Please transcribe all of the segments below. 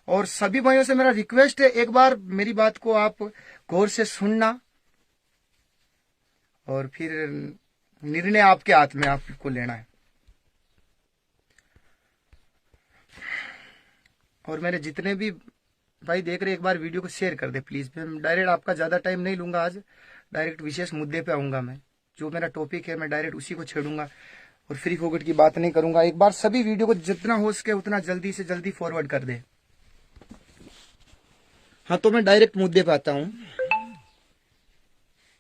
और सभी भाइयों से मेरा रिक्वेस्ट है, एक बार मेरी बात को आप गौर से सुनना और फिर निर्णय आपके हाथ में आपको लेना है। और मेरे जितने भी भाई देख रहे, एक बार वीडियो को शेयर कर दे प्लीज। मैं डायरेक्ट आपका ज्यादा टाइम नहीं लूंगा, आज डायरेक्ट विशेष मुद्दे पे आऊंगा। मैं जो मेरा टॉपिक है मैं डायरेक्ट उसी को छेड़ूंगा और फ्री फोकट की बात नहीं करूंगा। एक बार सभी वीडियो को जितना हो सके उतना जल्दी से जल्दी फॉरवर्ड कर दे। हाँ, तो मैं डायरेक्ट मुद्दे पे आता हूँ।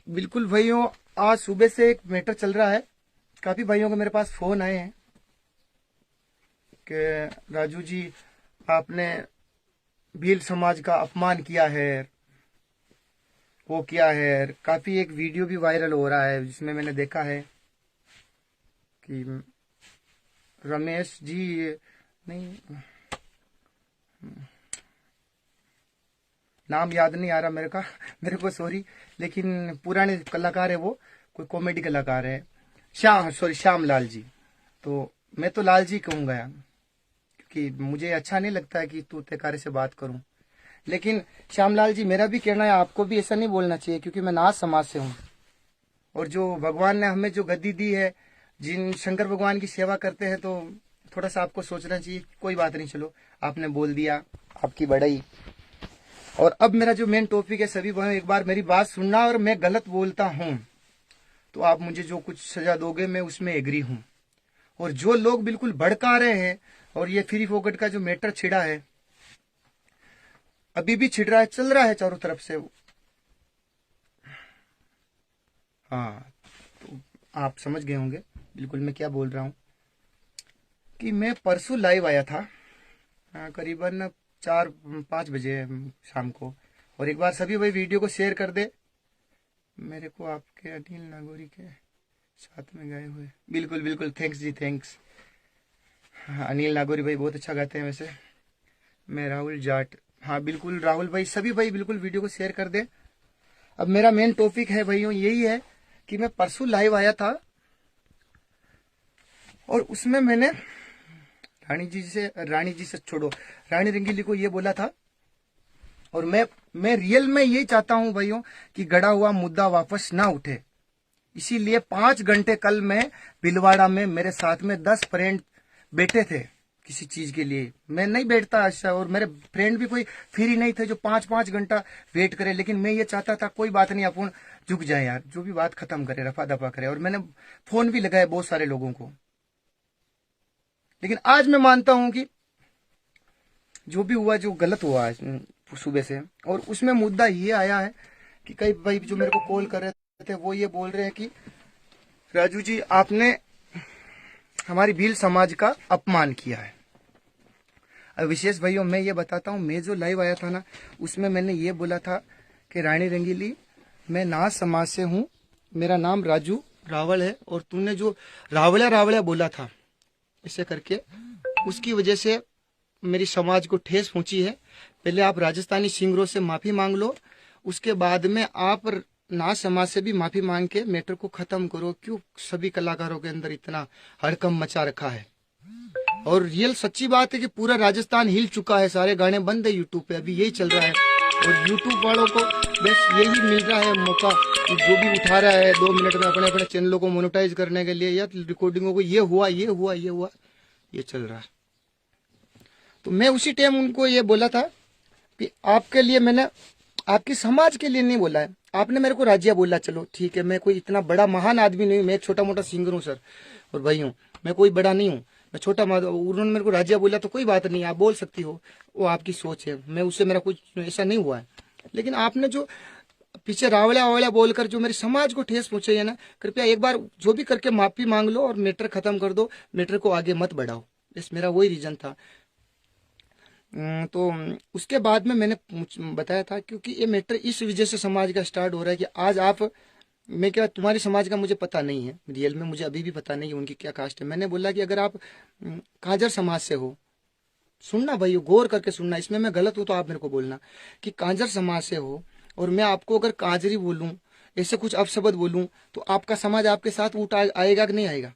बिल्कुल भाइयों, आज सुबह से एक मैटर चल रहा है। काफी भाइयों के मेरे पास फोन आए हैं कि राजू जी आपने भील समाज का अपमान किया है, वो किया है। काफी एक वीडियो भी वायरल हो रहा है जिसमें मैंने देखा है कि रमेश जी, नहीं नाम याद नहीं आ रहा मेरे को सॉरी, लेकिन पुराने कलाकार है वो, कोई कॉमेडी कलाकार है, श्याम लाल जी। तो मैं तो लाल जी कहूंगा यार, क्योंकि मुझे अच्छा नहीं लगता है कि तू तेकारे से बात करूं। लेकिन श्यामलाल जी, मेरा भी कहना है आपको भी ऐसा नहीं बोलना चाहिए, क्योंकि मैं नाथ समाज से हूँ। और जो भगवान ने हमें जो गद्दी दी है, जिन शंकर भगवान की सेवा करते हैं, तो थोड़ा सा आपको सोचना चाहिए। कोई बात नहीं, चलो आपने बोल दिया, आपकी बड़ाई। और अब मेरा जो मेन टॉपिक है, सभी भाइयों एक बार मेरी बात सुनना। और मैं गलत बोलता हूँ तो आप मुझे जो कुछ सजा दोगे मैं उसमें एग्री हूँ। और जो लोग बिल्कुल भड़का रहे हैं, और ये फ्री फोकट का जो मैटर छिड़ा है, अभी भी छिड़ रहा है, चल रहा है चारों तरफ से। हाँ, तो आप समझ गए होंगे बिल्कुल मैं क्या बोल रहा हूँ। कि मैं परसों लाइव आया था, करीबन 4-5 बजे शाम को। और एक बार सभी भाई वीडियो को शेयर कर दे। मेरे को आपके अनिल नागौरी के साथ में गए हुए, बिल्कुल बिल्कुल, थैंक्स जी, थैंक्स। हाँ, अनिल नागौरी भाई बहुत अच्छा गाते हैं वैसे। मैं राहुल जाट, हाँ बिल्कुल राहुल भाई, सभी भाई बिल्कुल वीडियो को शेयर कर दे। अब मेरा मेन टॉपिक है भाइयों यही है कि मैं परसों लाइव आया था, और उसमें मैंने रानी जी से छोड़ो, रानी रंगीली को ये बोला था। और मैं रियल में यही चाहता हूं भाइयों कि गड़ा हुआ मुद्दा वापस ना उठे। इसीलिए 5 घंटे कल मैं भिलवाड़ा में, मेरे साथ में 10 फ्रेंड बैठे थे किसी चीज के लिए। मैं नहीं बैठता अच्छा, और मेरे फ्रेंड भी कोई फ्री नहीं थे जो 5-5 घंटा वेट करे। लेकिन मैं ये चाहता था कोई बात नहीं, अपन झुक जाए यार, जो भी बात खत्म करे, रफा दफा करे। और मैंने फोन भी लगाया बहुत सारे लोगों को। लेकिन आज मैं मानता हूं कि जो भी हुआ, जो गलत हुआ आज सुबह से, और उसमें मुद्दा ये आया है कि कई भाई जो मेरे को कॉल कर रहे थे वो ये बोल रहे हैं कि राजू जी आपने हमारी भील समाज का अपमान किया है। अब विशेष भाइयों मैं ये बताता हूँ, मैं जो लाइव आया था ना, उसमें मैंने ये बोला था कि रानी रंगीली, मैं नाथ समाज से हूँ, मेरा नाम राजू रावल है। और तूने जो रावला रावला बोला था ऐसे करके, उसकी वजह से मेरी समाज को ठेस पहुंची है। पहले आप राजस्थानी सिंगरों से माफी मांग लो, उसके बाद में आप नाथ समाज से भी माफी मांग के मैटर को खत्म करो। क्यों सभी कलाकारों के अंदर इतना हड़कंप मचा रखा है। और रियल सच्ची बात है कि पूरा राजस्थान हिल चुका है, सारे गाने बंद है यूट्यूब पे, अभी यही चल रहा है। और यूट्यूब वालों को बस यही मिल रहा है मौका कि जो भी उठा रहा है 2 मिनट में अपने अपने चैनलों को मोनेटाइज करने के लिए, या रिकॉर्डिंगों को, ये हुआ ये हुआ ये हुआ, ये चल रहा है। तो मैं उसी टाइम उनको ये बोला था कि आपके लिए मैंने, आपकी समाज के लिए नहीं बोला है। आपने मेरे को राज्य बोला, चलो ठीक है, मैं कोई इतना बड़ा महान आदमी नहीं हूँ, मैं एक छोटा मोटा सिंगर हूँ सर और भाई हूँ, मैं कोई बड़ा नहीं हूँ, मैं छोटा। उन्होंने मेरे को राज्य बोला तो कोई बात नहीं, आप बोल सकती हो, वो आपकी सोच है, मैं उससे मेरा कुछ ऐसा नहीं हुआ है। लेकिन आपने जो पीछे रावला वावला बोलकर जो मेरे समाज को ठेस पहुंचाई है ना, कृपया एक बार जो भी करके माफी मांग लो और मैटर खत्म कर दो, मैटर को आगे मत बढ़ाओ। बस मेरा वही रीजन था। तो उसके बाद में मैंने बताया था, क्योंकि ये मैटर इस वजह से समाज का स्टार्ट हो रहा है कि आज आप, मैं क्या, तुम्हारी समाज का मुझे पता नहीं है, रियल में मुझे अभी भी पता नहीं है उनकी क्या कास्ट है। मैंने बोला कि अगर आप कांजर समाज से हो, सुनना भाई, गौर करके सुनना, इसमें मैं गलत हूं तो आप मेरे को बोलना, कि कांजर समाज से हो और मैं आपको अगर कांजरी बोलूं, ऐसे कुछ अपशब्द बोलूं, तो आपका समाज आपके साथ उठ आएगा कि नहीं आएगा?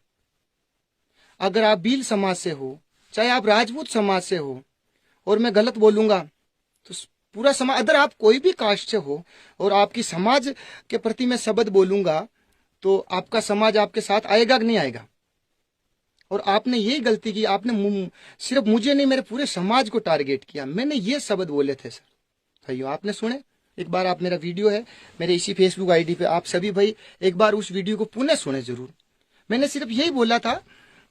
अगर आप भील समाज से हो, चाहे आप राजपूत समाज से हो, और मैं गलत बोलूंगा तो पूरा समाज, अगर आप कोई भी कास्ट से हो और आपकी समाज के प्रति मैं शब्द बोलूंगा तो आपका समाज आपके साथ आएगा कि नहीं आएगा। और आपने यही गलती की, आपने सिर्फ मुझे नहीं मेरे पूरे समाज को टारगेट किया। मैंने ये शब्द बोले थे सर भाइयों, आपने सुने। एक बार आप, मेरा वीडियो है मेरे इसी फेसबुक आईडी पे, आप सभी भाई एक बार उस वीडियो को पुनः सुने जरूर। मैंने सिर्फ यही बोला था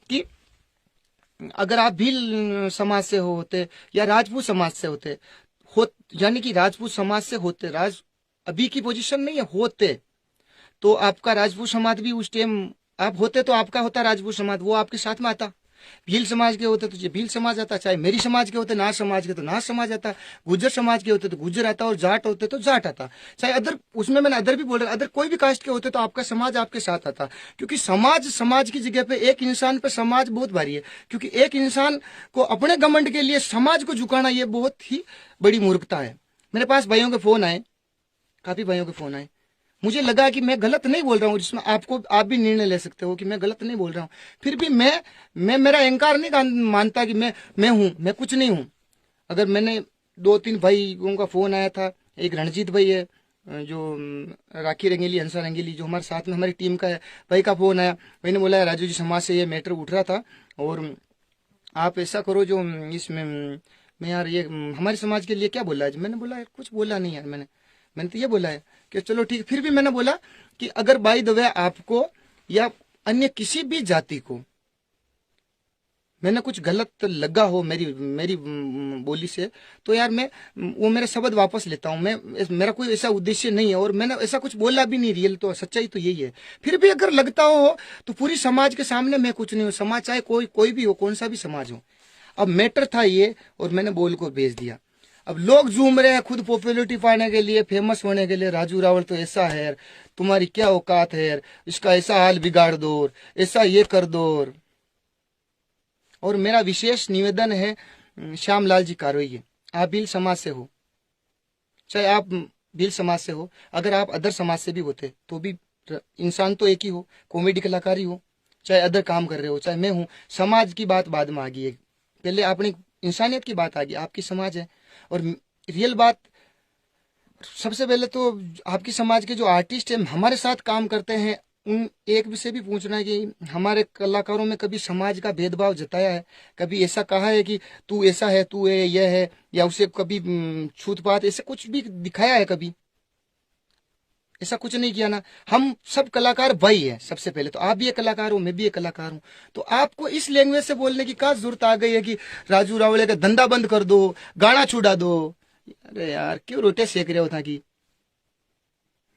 कि अगर आप भील समाज से होते या राजपूत समाज से होते यानी कि राजपूत समाज से होते, अभी की पोजीशन नहीं है, होते तो आपका राजपूत समाज भी उस टाइम आप होते तो आपका होता राजपूत समाज, वो आपके साथ में आता। भील समाज के होते तो ये भील समाज आता, चाहे मेरी समाज के होते, नाथ समाज के तो नाथ समाज आता, गुज्जर समाज के होते तो गुज्जर आता, और जाट होते तो जाट आता। चाहे अदर, उसमें मैंने अदर भी बोल रहा, अदर कोई भी कास्ट के होते तो आपका समाज आपके साथ आता। क्योंकि समाज की जगह पे एक इंसान पे समाज बहुत भारी है। क्योंकि एक इंसान को अपने घमंड के लिए समाज को झुकाना ये बहुत ही बड़ी मूर्खता है। मेरे पास भाइयों के फोन आए, काफी भाइयों के फोन आए, मुझे लगा कि मैं गलत नहीं बोल रहा हूँ, जिसमें आप भी निर्णय ले सकते हो कि मैं गलत नहीं बोल रहा हूँ। फिर भी मैं मेरा अहंकार नहीं मानता कि मैं हूँ, मैं कुछ नहीं हूँ। अगर मैंने 2-3 भाइयों का फोन आया था, एक रणजीत भाई है जो राखी रंगेली, हंसा रंगेली जो हमारे साथ में हमारी टीम का है, भाई का फोन आया। भाई ने बोला राजू जी समाज से ये मैटर उठ रहा था और आप ऐसा करो जो इसमें मैं यार ये हमारे समाज के लिए क्या बोला है। मैंने बोला कुछ बोला नहीं यार, मैंने तो ये बोला है कि चलो ठीक। फिर भी मैंने बोला कि अगर बाय द वे आपको या अन्य किसी भी जाति को मैंने कुछ गलत लगा हो मेरी बोली से, तो यार मैं वो मेरे शब्द वापस लेता हूं। मेरा कोई ऐसा उद्देश्य नहीं है और मैंने ऐसा कुछ बोला भी नहीं। रियल तो सच्चाई तो यही है। फिर भी अगर लगता हो तो पूरी समाज के सामने मैं कुछ नहीं हूं। समाज चाहे कोई भी हो, कौन सा भी समाज हो। अब मैटर था ये और मैंने बोल को भेज दिया। अब लोग झूम रहे हैं खुद पॉपुलरिटी पाने के लिए, फेमस होने के लिए, राजू रावल तो ऐसा है, तुम्हारी क्या औकात है, इसका ऐसा हाल बिगाड़ दो, ऐसा ये कर दो। और मेरा विशेष निवेदन है श्यामलाल जी कारोई, आप भील समाज से हो, चाहे आप भील समाज से हो, अगर आप अदर समाज से भी होते तो भी इंसान तो एक ही हो, कॉमेडी कलाकार ही हो, चाहे अदर काम कर रहे हो, चाहे मैं हूं। समाज की बात बाद में आ गई है, पहले अपनी इंसानियत की बात आ गई। आपकी समाज है और रियल बात सबसे पहले तो आपकी समाज के जो आर्टिस्ट हैं हमारे साथ काम करते हैं, उन एक से भी पूछना है कि हमारे कलाकारों में कभी समाज का भेदभाव जताया है, कभी ऐसा कहा है कि तू ऐसा है, तू यह है, या उसे कभी छूतपात ऐसे कुछ भी दिखाया है? कभी ऐसा कुछ नहीं किया ना। हम सब कलाकार भाई है। सबसे पहले तो आप भी एक कलाकार हो, मैं भी एक कलाकार हूं, तो आपको इस लैंग्वेज से बोलने की क्या जरूरत आ गई है कि राजू रावले का धंधा बंद कर दो, गाना छुड़ा दो। अरे यार क्यों रोटे सेक रहे हो था कि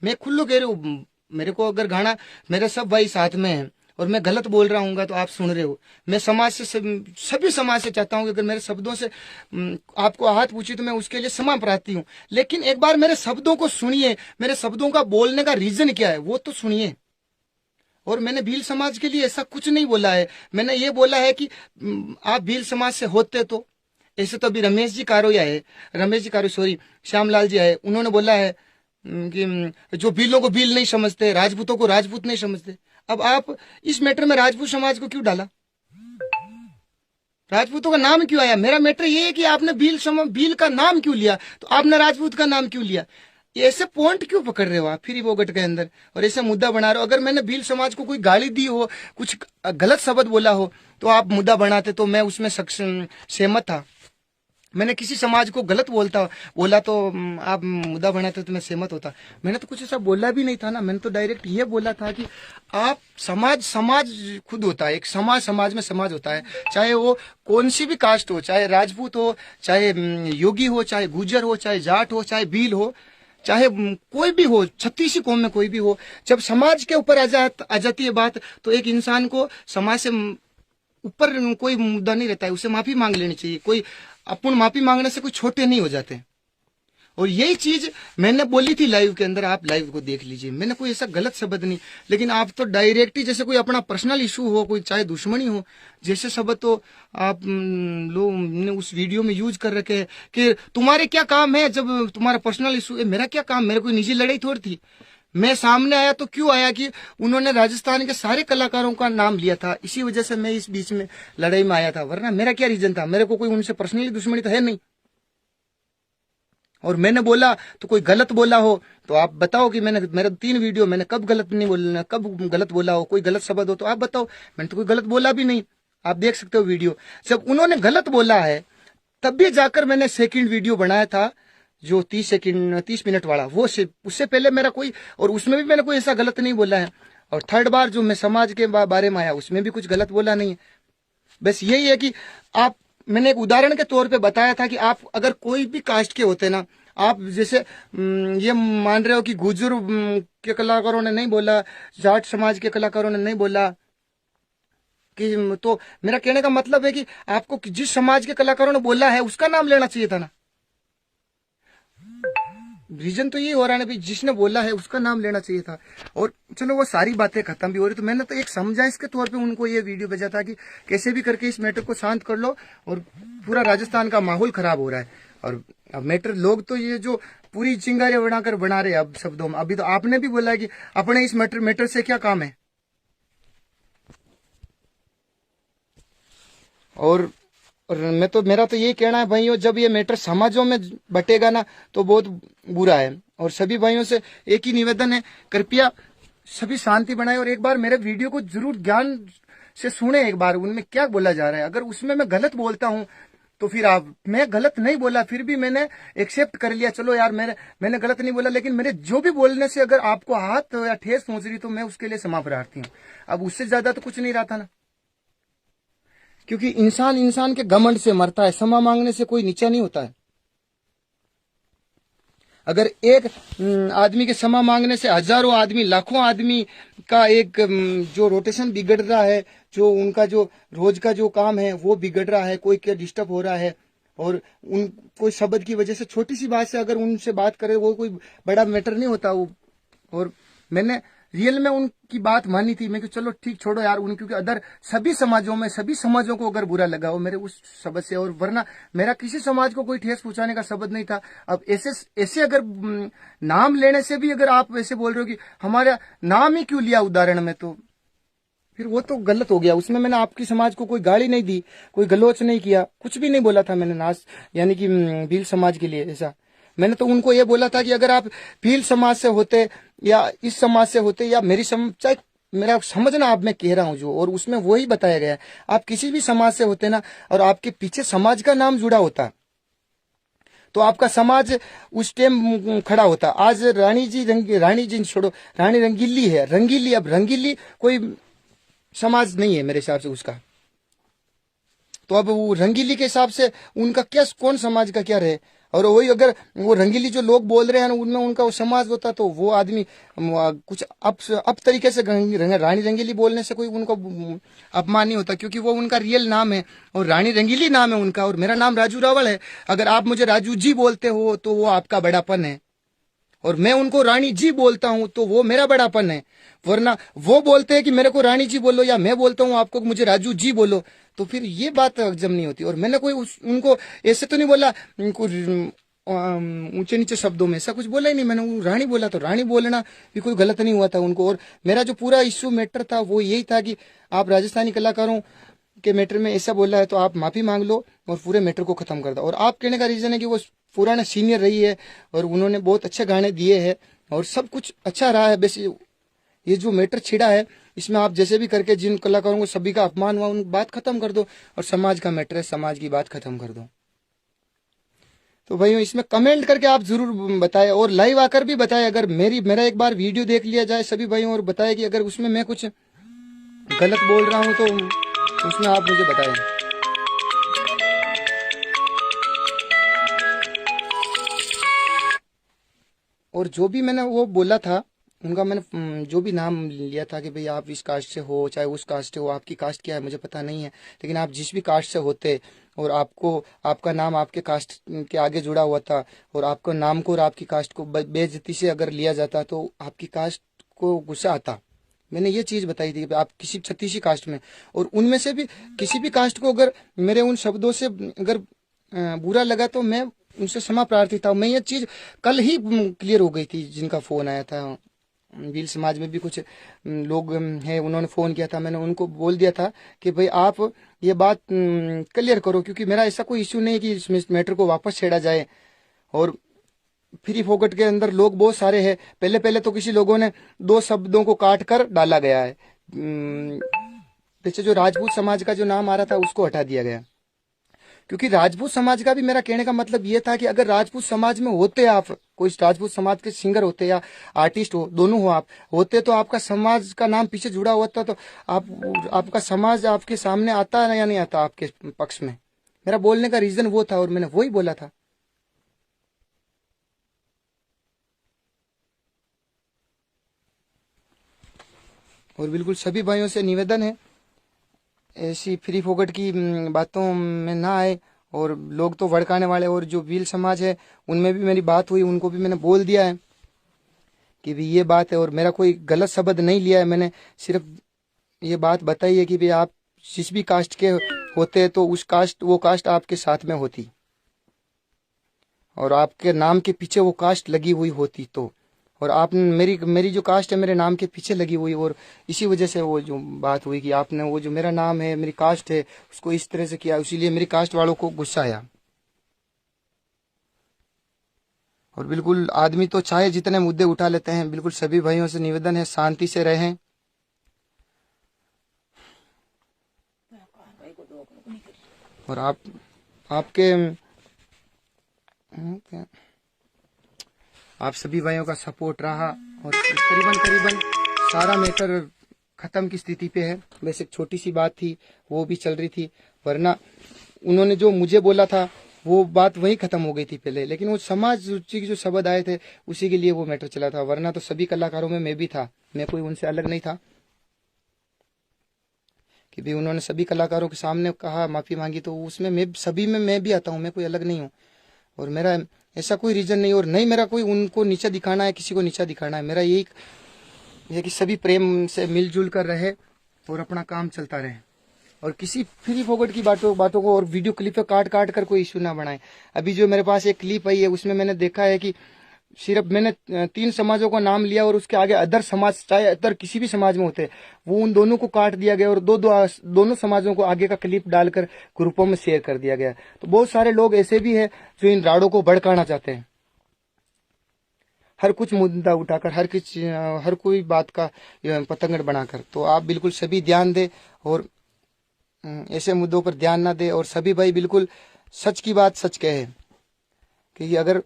मैं खुल्लो कह रही हूँ। मेरे को अगर गाना, मेरे सब भाई साथ में हैं और मैं गलत बोल रहा हूँ तो आप सुन रहे हो। मैं समाज से सभी समाज से चाहता हूँ कि अगर मेरे शब्दों से आपको आहत पूछी तो मैं उसके लिए क्षमा प्रार्थी हूँ, लेकिन एक बार मेरे शब्दों को सुनिए, मेरे शब्दों का बोलने का रीजन क्या है वो तो सुनिए। और मैंने भील समाज के लिए ऐसा कुछ नहीं बोला है। मैंने ये बोला है कि आप भील समाज से होते तो, ऐसे तो अभी रमेश जी कारोई सॉरी श्यामलाल जी आए, उन्होंने बोला है कि जो भीलों को भील नहीं समझते, राजपूतों को राजपूत नहीं समझते। अब आप इस मैटर में राजपूत समाज को क्यों डाला? राजपूतों का नाम क्यों आया? मेरा मैटर ये है कि आपने भील का नाम क्यों लिया, तो आपने राजपूत का नाम क्यों लिया? ऐसे पॉइंट क्यों पकड़ रहे हो आप फिर वोगट के अंदर और ऐसे मुद्दा बना रहे हो? अगर मैंने भील समाज को कोई गाली दी हो, कुछ गलत शब्द बोला हो तो आप मुद्दा बनाते, तो मैं उसमें सहमत था। मैंने किसी समाज को गलत बोला तो आप मुद्दा बनाते तो मैं सहमत होता। मैंने तो कुछ ऐसा बोला भी नहीं था ना। मैंने तो डायरेक्ट ये बोला था कि आप समाज खुद होता है, एक समाज में समाज होता है, चाहे वो कौन सी भी कास्ट हो, चाहे राजपूत हो, चाहे योगी हो, चाहे गुजर हो, चाहे जाट हो, चाहे भील हो, चाहे कोई भी हो, 36 कौम में कोई भी हो। जब समाज के ऊपर आ जाती है बात तो एक इंसान को समाज से ऊपर कोई मुद्दा नहीं रहता है, उसे माफी मांग लेनी चाहिए। कोई अपन माफी मांगने से कोई छोटे नहीं हो जाते। और यही चीज मैंने बोली थी लाइव के अंदर, आप लाइव को देख लीजिए। मैंने कोई ऐसा गलत शब्द नहीं, लेकिन आप तो डायरेक्ट ही जैसे कोई अपना पर्सनल इशू हो, कोई चाहे दुश्मनी हो, जैसे शब्द तो आप लोग ने उस वीडियो में यूज कर रखे कि तुम्हारे क्या काम है जब तुम्हारा पर्सनल इशू है। मेरा क्या काम? मेरे कोई निजी लड़ाई थोड़ी थी। मैं सामने आया तो क्यों आया कि उन्होंने राजस्थान के सारे कलाकारों का नाम लिया था, इसी वजह से मैं इस बीच में लड़ाई में आया था। वरना मेरा क्या रीजन था, मेरे को कोई उनसे पर्सनली दुश्मनी तो है नहीं। और मैंने बोला तो कोई गलत बोला हो तो आप बताओ कि मैंने मेरा 3 वीडियो मैंने कब गलत नहीं बोलना, कब गलत बोला हो, कोई गलत शब्द हो तो आप बताओ। मैंने तो कोई गलत बोला भी नहीं, आप देख सकते हो वीडियो। जब उन्होंने गलत बोला है तब भी जाकर मैंने सेकंड वीडियो बनाया था, जो 30 मिनट वाला, वो उससे पहले मेरा कोई, और उसमें भी मैंने कोई ऐसा गलत नहीं बोला है। और थर्ड बार जो मैं समाज के बारे में आया उसमें भी कुछ गलत बोला नहीं है। बस यही है कि आप, मैंने एक उदाहरण के तौर पे बताया था कि आप अगर कोई भी कास्ट के होते ना, आप जैसे ये मान रहे हो कि गुर्जर के कलाकारों ने नहीं बोला, जाट समाज के कलाकारों ने नहीं बोला कि, तो मेरा कहने का मतलब है कि आपको जिस समाज के कलाकारों ने बोला है उसका नाम लेना चाहिए था ना। रीजन तो ये हो रहा है ना भाई, जिसने बोला है उसका नाम लेना चाहिए था। और चलो वो सारी बातें खत्म भी हो रही, तो मैंने तो एक समझाइश के तौर पे उनको ये वीडियो भेजा था कि कैसे भी करके इस मैटर को शांत कर लो, और पूरा राजस्थान का माहौल खराब हो रहा है। और अब मैटर लोग तो ये जो पूरी चिंगारियां बनाकर बना रहे हैं अब शब्दों में। अभी तो आपने भी बोला कि अपने इस मैटर से क्या काम है। और मैं तो, मेरा तो ये कहना है भाइयों, जब ये मैटर समाजों में बटेगा ना तो बहुत बुरा है। और सभी भाइयों से एक ही निवेदन है, कृपया सभी शांति बनाए और एक बार मेरे वीडियो को जरूर ध्यान से सुने, एक बार उनमें क्या बोला जा रहा है। अगर उसमें मैं गलत बोलता हूं तो फिर आप, मैं गलत नहीं बोला फिर भी मैंने एक्सेप्ट कर लिया, चलो यार मैंने गलत नहीं बोला, लेकिन मेरे जो भी बोलने से अगर आपको हाथ या ठेस पहुंच रही तो मैं उसके लिए क्षमा प्रार्थी हूँ। अब उससे ज्यादा तो कुछ नहीं रहा था ना, क्योंकि इंसान के घमंड से मरता है, क्षमा मांगने से कोई नीचा नहीं होता है। अगर एक आदमी के क्षमा मांगने से हजारों आदमी, लाखों आदमी का एक जो रोटेशन बिगड़ रहा है, जो उनका जो रोज का जो काम है वो बिगड़ रहा है, कोई क्या डिस्टर्ब हो रहा है, और उन कोई शब्द की वजह से, छोटी सी बात से अगर उनसे बात करे वो कोई बड़ा मैटर नहीं होता वो। और मैंने रियल में उनकी बात मानी थी, मैं कि चलो ठीक छोड़ो यार उन, क्योंकि अदर सभी समाजों को अगर बुरा लगा हो मेरे उस शब्द से, और वरना मेरा किसी समाज को कोई ठेस पहुंचाने का शब्द नहीं था। अब ऐसे अगर नाम लेने से भी अगर आप ऐसे बोल रहे हो कि हमारा नाम ही क्यों लिया उदाहरण में, तो फिर वो तो गलत हो गया। उसमें मैंने आपकी समाज को कोई गाली नहीं दी, कोई गलोच नहीं किया, कुछ भी नहीं बोला था मैंने नाच, यानी कि भील समाज के लिए ऐसा। मैंने तो उनको ये बोला था कि अगर आप भील समाज से होते या इस समाज से होते या चाहे मेरा समझना आप, मैं कह रहा हूं जो, और उसमें वही बताया गया है, आप किसी भी समाज से होते ना और आपके पीछे समाज का नाम जुड़ा होता तो आपका समाज उस टाइम खड़ा होता। आज रानी जी छोड़ो, रानी रंगीली है, अब रंगीली कोई समाज नहीं है मेरे हिसाब से उसका, तो अब वो रंगीली के हिसाब से उनका क्या, कौन समाज का क्या रहे। और वही अगर वो रंगीली जो लोग बोल रहे हैं ना उनमें उनका वो समाज होता तो वो आदमी कुछ अब तरीके से रानी रंगीली बोलने से कोई उनको अपमान नहीं होता, क्योंकि वो उनका रियल नाम है और रानी रंगीली नाम है उनका, और मेरा नाम राजू रावल है। अगर आप मुझे राजू जी बोलते हो तो वो आपका बड़ापन है, और मैं उनको रानी जी बोलता हूं तो वो मेरा बड़ापन है। वरना वो बोलते हैं कि मेरे को रानी जी बोलो, या मैं बोलता हूं आपको मुझे राजू जी बोलो, तो फिर ये बात हजम नहीं होती। और मैंने कोई उनको ऐसे तो नहीं बोला, ऊंचे नीचे शब्दों में ऐसा कुछ बोला ही नहीं, मैंने रानी बोला तो रानी बोलना भी कोई गलत नहीं हुआ था उनको। और मेरा जो पूरा इश्यू मैटर था वो यही था कि आप राजस्थानी कलाकारों के मैटर में ऐसा बोला है तो आप माफी मांग लो और पूरे मैटर को खत्म कर दो। और आप कहने का रीजन है कि वो पुराना सीनियर रही है और उन्होंने बहुत अच्छे गाने दिए हैं और सब कुछ अच्छा रहा है। बस ये जो मैटर छिड़ा है इसमें आप जैसे भी करके जिन कलाकारों को सभी का अपमान हुआ उन बात खत्म कर दो, और समाज का मैटर है, समाज की बात खत्म कर दो। तो भाइयों इसमें कमेंट करके आप जरूर बताएं और लाइव आकर भी बताएं। अगर मेरा एक बार वीडियो देख लिया जाए सभी भाइयों और बताएं कि अगर उसमें मैं कुछ गलत बोल रहा हूं तो उसमें आप मुझे बताएं। और जो भी मैंने वो बोला था उनका, मैंने जो भी नाम लिया था कि भाई आप इस कास्ट से हो चाहे उस कास्ट से हो, आपकी कास्ट क्या है मुझे पता नहीं है, लेकिन आप जिस भी कास्ट से होते और आपका नाम आपके कास्ट के आगे जुड़ा हुआ था और आपका नाम को और आपकी कास्ट को बेइज्जती से अगर लिया जाता तो आपकी कास्ट को गुस्सा आता। मैंने ये चीज बताई थी कि आप किसी छत्तीसी कास्ट में, और उनमें से भी किसी भी कास्ट को अगर मेरे उन शब्दों से अगर बुरा लगा तो मैं उनसे क्षमा प्रार्थी था। मैं ये चीज कल ही क्लियर हो गई थी जिनका फोन आया था भील समाज में भी कुछ लोग हैं, उन्होंने फ़ोन किया था। मैंने उनको बोल दिया था कि भाई आप ये बात क्लियर करो, क्योंकि मेरा ऐसा कोई इश्यू नहीं है कि इस मैटर को वापस छेड़ा जाए। और फ्री फोकट के अंदर लोग बहुत सारे हैं। पहले पहले तो किसी लोगों ने 2 शब्दों को काट कर डाला गया है। पीछे जो राजपूत समाज का जो नाम आ रहा था उसको हटा दिया गया, क्योंकि राजपूत समाज का भी मेरा कहने का मतलब ये था कि अगर राजपूत समाज में होते, आप कोई राजपूत समाज के सिंगर होते या आर्टिस्ट हो, दोनों हो आप होते, तो आपका समाज का नाम पीछे जुड़ा हुआ था, तो आपका समाज आपके सामने आता या नहीं आता आपके पक्ष में। मेरा बोलने का रीजन वो था और मैंने वही बोला था। और बिल्कुल सभी भाइयों से निवेदन है, ऐसी फ्री फोकट की बातों में ना आए। और लोग तो भड़काने वाले, और जो भील समाज है उनमें भी मेरी बात हुई, उनको भी मैंने बोल दिया है कि भी ये बात है। और मेरा कोई गलत शब्द नहीं लिया है, मैंने सिर्फ ये बात बताई है कि भी आप जिस भी कास्ट के होते तो वो कास्ट आपके साथ में होती, और आपके नाम के पीछे वो कास्ट लगी हुई होती तो। और आप मेरी जो कास्ट है मेरे नाम के पीछे लगी हुई, और इसी वजह से वो जो बात हुई कि आपने वो जो मेरा नाम है, मेरी कास्ट है, उसको इस तरह से किया, इसीलिए मेरी कास्ट वालों को गुस्सा आया। और बिल्कुल आदमी तो चाहे जितने मुद्दे उठा लेते हैं, बिल्कुल सभी भाइयों से निवेदन है शांति से रहें। और आप सभी भाइयों का सपोर्ट रहा, और करीबन सारा मैटर खत्म की स्थिति पे है। वैसे एक छोटी सी बात थी वो भी चल रही थी, वरना उन्होंने जो मुझे बोला था वो बात वही खत्म हो गई थी पहले, लेकिन वो समाज रुचि के जो शब्द आए थे उसी के लिए वो मैटर चला था। वरना तो सभी कलाकारों में मैं भी था, मैं कोई उनसे अलग नहीं था। कि भी उन्होंने सभी कलाकारों के सामने कहा, माफी मांगी, तो उसमें मैं भी आता हूँ, मैं कोई अलग नहीं हूँ। और मेरा ऐसा कोई रीजन नहीं, और नहीं मेरा कोई उनको नीचा दिखाना है, किसी को नीचा दिखाना है। मेरा यही है कि सभी प्रेम से मिलजुल कर रहे और अपना काम चलता रहे, और किसी फ्री फोकट की बातों को और वीडियो क्लिप पे काट कर कोई इशू ना बनाए। अभी जो मेरे पास एक क्लिप आई है उसमें मैंने देखा है कि सिर्फ मैंने 3 समाजों का नाम लिया, और उसके आगे अदर समाज, चाहे अदर किसी भी समाज में होते, वो उन दोनों को काट दिया गया, और दोनों समाजों को आगे का क्लिप डालकर ग्रुपों में शेयर कर दिया गया। तो बहुत सारे लोग ऐसे भी हैं जो इन राड़ों को भड़काना चाहते हैं, हर कुछ मुद्दा उठाकर, हर कोई बात का पतंगड़ बनाकर। तो आप बिल्कुल सभी ध्यान दें और ऐसे मुद्दों पर ध्यान ना दे, और सभी भाई बिल्कुल सच की बात सच कहे कि अगर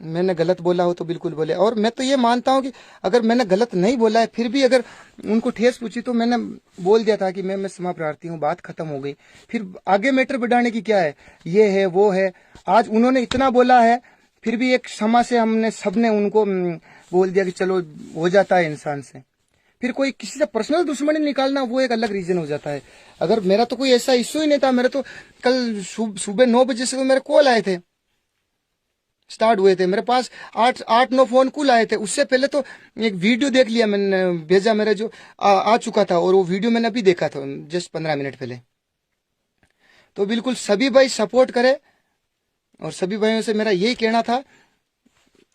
मैंने गलत बोला हो तो बिल्कुल बोले। और मैं तो ये मानता हूं कि अगर मैंने गलत नहीं बोला है, फिर भी अगर उनको ठेस पूछी तो मैंने बोल दिया था कि मैं क्षमा प्रार्थी हूँ, बात खत्म हो गई। फिर आगे मैटर बढ़ाने की क्या है, ये है वो है। आज उन्होंने इतना बोला है, फिर भी एक क्षमा से हमने सबने उनको बोल दिया कि चलो हो जाता है इंसान से। फिर कोई किसी से पर्सनल दुश्मनी निकालना वो एक अलग रीजन हो जाता है। अगर मेरा तो कोई ऐसा इश्यू ही नहीं था, मेरा तो कल सुबह 9 बजे से तो मेरे कॉल आए थे, स्टार्ट हुए थे, मेरे पास 8-9 फोन कॉल आए थे। उससे पहले तो एक वीडियो देख लिया मैंने, भेजा मेरा जो आ चुका था, और वो वीडियो मैंने अभी देखा था जस्ट 15 मिनट पहले। तो बिल्कुल सभी भाई सपोर्ट करे, और सभी भाइयों से मेरा यही कहना था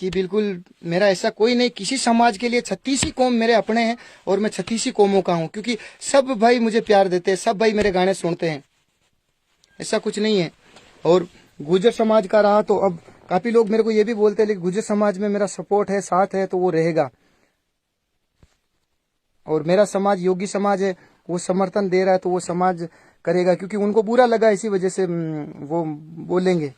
कि बिल्कुल मेरा ऐसा कोई नहीं किसी समाज के लिए। 36 कौम मेरे अपने हैं, और मैं 36 कौमों का हूं, क्योंकि सब भाई मुझे प्यार देते हैं, सब भाई मेरे गाने सुनते हैं, ऐसा कुछ नहीं है। और गुर्जर समाज का रहा तो अब काफी लोग मेरे को ये भी बोलते हैं, लेकिन गुर्जर समाज में मेरा सपोर्ट है, साथ है, तो वो रहेगा। और मेरा समाज योगी समाज है, वो समर्थन दे रहा है तो वो समाज करेगा, क्योंकि उनको बुरा लगा, इसी वजह से वो बोलेंगे।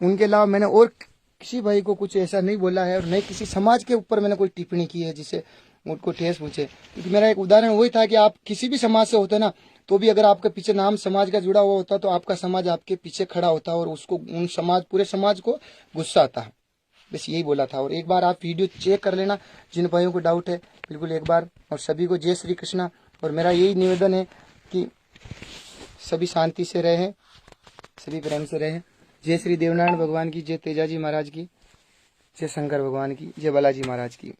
उनके अलावा मैंने और किसी भाई को कुछ ऐसा नहीं बोला है, और नहीं किसी समाज के ऊपर मैंने कोई टिप्पणी की है जिससे उनको ठेस पहुंचे। क्योंकि मेरा एक उदाहरण वही था कि आप किसी भी समाज से होते ना, तो भी अगर आपके पीछे नाम समाज का जुड़ा हुआ होता तो आपका समाज आपके पीछे खड़ा होता, और उसको पूरे समाज को गुस्सा आता। बस यही बोला था। और एक बार आप वीडियो चेक कर लेना, जिन भाइयों को डाउट है बिल्कुल एक बार। और सभी को जय श्री कृष्णा। और मेरा यही निवेदन है कि सभी शांति से रहें, सभी प्रेम से रहें। जय श्री देवनारायण भगवान की, जय तेजाजी महाराज की, जय शंकर भगवान की, जय बालाजी महाराज की।